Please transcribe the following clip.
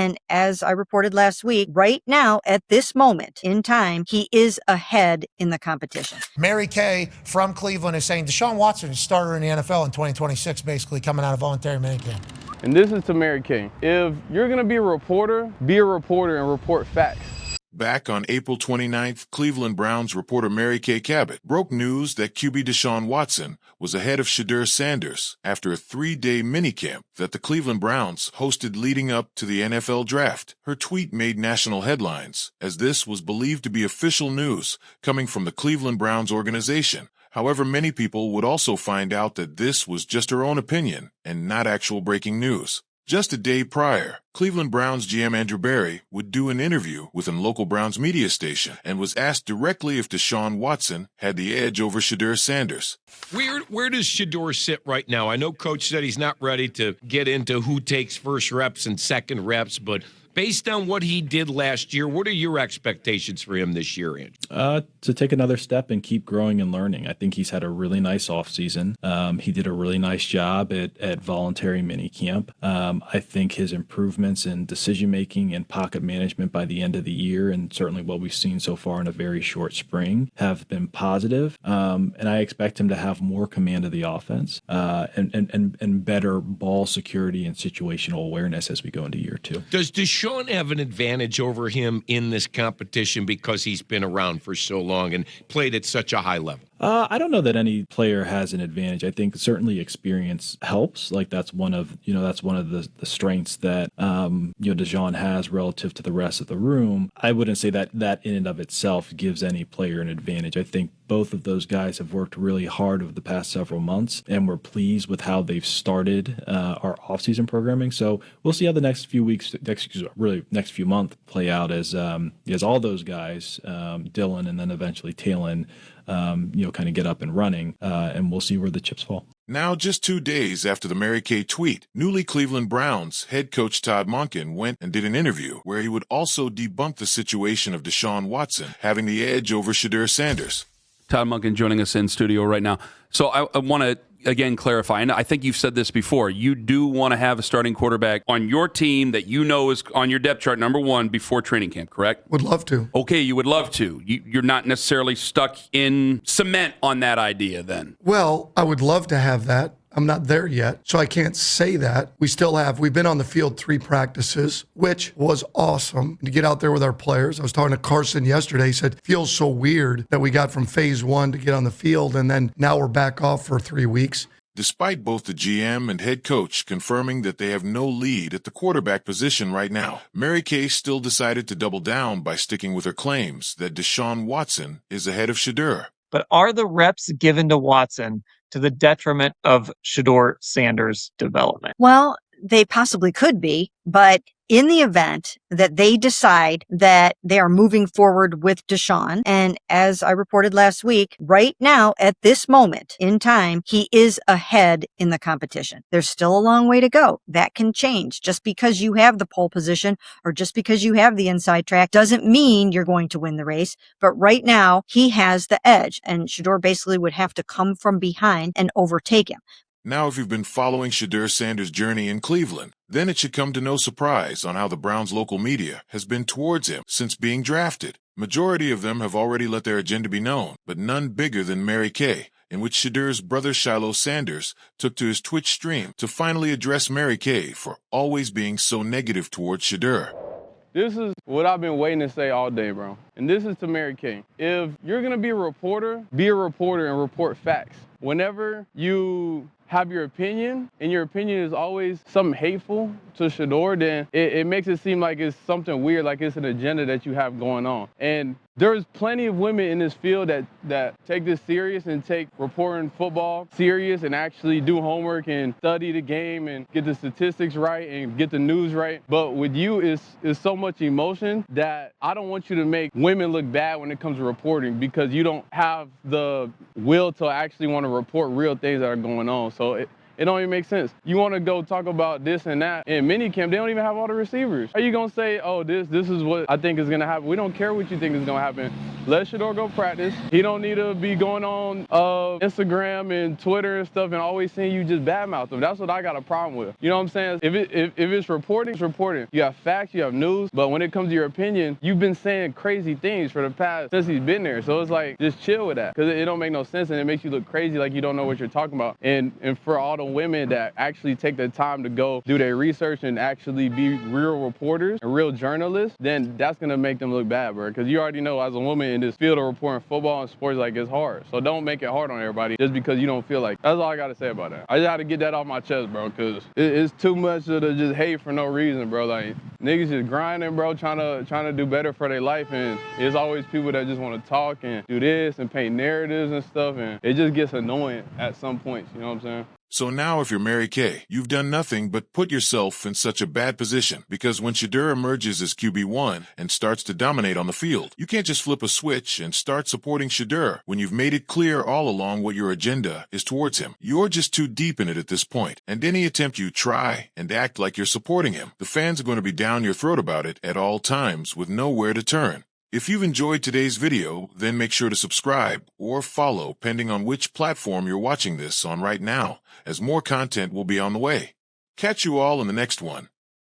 And as I reported last week, right now, at this moment in time, he is ahead in the competition. Mary Kay from Cleveland is saying Deshaun Watson is starter in the NFL in 2026, basically coming out of voluntary minicamp. And this is to Mary Kay. If you're going to be a reporter and report facts. Back on April 29th, Cleveland Browns reporter Mary Kay Cabot broke news that QB Deshaun Watson was ahead of Shedeur Sanders after a 3-day minicamp that the Cleveland Browns hosted leading up to the NFL Draft. Her tweet made national headlines, as this was believed to be official news coming from the Cleveland Browns organization. However, many people would also find out that this was just her own opinion and not actual breaking news. Just a day prior, Cleveland Browns GM Andrew Berry would do an interview with a local Browns media station and was asked directly if Deshaun Watson had the edge over Shedeur Sanders. Where does Shedeur sit right now? I know Coach said he's not ready to get into who takes first reps and second reps, but based on what he did last year, what are your expectations for him this year, Andrew? To take another step and keep growing and learning. I think he's had a really nice offseason. He did a really nice job at voluntary minicamp. I think his improvements in decision-making and pocket management by the end of the year, and certainly what we've seen so far in a very short spring, have been positive. And I expect him to have more command of the offense and better ball security and situational awareness as we go into year two. Does Deshaun have an advantage over him in this competition because he's been around for so long and played at such a high level? I don't know that any player has an advantage. I think certainly experience helps. Like that's one of the strengths that Deshaun has relative to the rest of the room. I wouldn't say that in and of itself gives any player an advantage. I think both of those guys have worked really hard over the past several months, and we're pleased with how they've started our offseason programming. So we'll see how the next few weeks, next few months play out as all those guys, Dylan and then eventually Talon, kind of get up and running, and we'll see where the chips fall. Now, just 2 days after the Mary Kay tweet, newly Cleveland Browns head coach Todd Monken went and did an interview where he would also debunk the situation of Deshaun Watson having the edge over Shedeur Sanders. Todd Monken joining us in studio right now. So I want to again clarify, and I think you've said this before, you do want to have a starting quarterback on your team that you know is on your depth chart, number one, before training camp, correct? Would love to. Okay, you would love to. You're not necessarily stuck in cement on that idea then. Well, I would love to have that. I'm not there yet, so I can't say that. We've been on the field 3 practices, which was awesome to get out there with our players. I was talking to Carson yesterday. He said, feels so weird that we got from phase 1 to get on the field, and then now we're back off for 3 weeks. Despite both the GM and head coach confirming that they have no lead at the quarterback position right now, Mary Kay still decided to double down by sticking with her claims that Deshaun Watson is ahead of Shedeur. But are the reps given to Watson to the detriment of Shedeur Sanders' development? Well, they possibly could be, but in the event that they decide that they are moving forward with Deshaun, and as I reported last week, right now at this moment in time, he is ahead in the competition. There's still a long way to go. That can change. Just because you have the pole position or just because you have the inside track doesn't mean you're going to win the race. But right now, he has the edge, and Shedeur basically would have to come from behind and overtake him. Now, if you've been following Shedeur Sanders' journey in Cleveland, then it should come to no surprise on how the Browns' local media has been towards him since being drafted. Majority of them have already let their agenda be known, but none bigger than Mary Kay, in which Shedeur's brother Shiloh Sanders took to his Twitch stream to finally address Mary Kay for always being so negative towards Shedeur. This is what I've been waiting to say all day, bro. And this is to Mary Kay. If you're going to be a reporter and report facts. Whenever you have your opinion, and your opinion is always something hateful to Shedeur, then it makes it seem like it's something weird, like it's an agenda that you have going on. And there's plenty of women in this field that take this serious and take reporting football serious and actually do homework and study the game and get the statistics right and get the news right. But with you, is so much emotion that I don't want you to make women look bad when it comes to reporting, because you don't have the will to actually want to report real things that are going on. So it don't even make sense. You want to go talk about this and that. In minicamp, they don't even have all the receivers. Are you going to say, oh, this is what I think is going to happen? We don't care what you think is going to happen. let Shedeur go practice. He don't need to be going on Instagram and Twitter and stuff and always seeing you just badmouth him. That's what I got a problem with. You know what I'm saying? If it's reporting, it's reporting. You have facts, you have news, but when it comes to your opinion, you've been saying crazy things for the past, since he's been there. So it's like, just chill with that, because it don't make no sense and it makes you look crazy like you don't know what you're talking about. And for all the women that actually take the time to go do their research and actually be real reporters and real journalists, then that's gonna make them look bad, bro. Because you already know, as a woman in this field of reporting football and sports, like, it's hard. So don't make it hard on everybody just because you don't feel like. That's all I gotta say about that. I just had to get that off my chest, bro, because it's too much of the just hate for no reason, bro. Like, niggas just grinding, bro, trying to do better for their life, and there's always people that just want to talk and do this and paint narratives and stuff, and it just gets annoying at some points. You know what I'm saying? So now if you're Mary Kay, you've done nothing but put yourself in such a bad position, because when Shedeur emerges as QB1 and starts to dominate on the field, you can't just flip a switch and start supporting Shedeur when you've made it clear all along what your agenda is towards him. You're just too deep in it at this point, and any attempt you try and act like you're supporting him, the fans are going to be down your throat about it at all times with nowhere to turn. If you've enjoyed today's video, then make sure to subscribe or follow, depending on which platform you're watching this on right now, as more content will be on the way. Catch you all in the next one.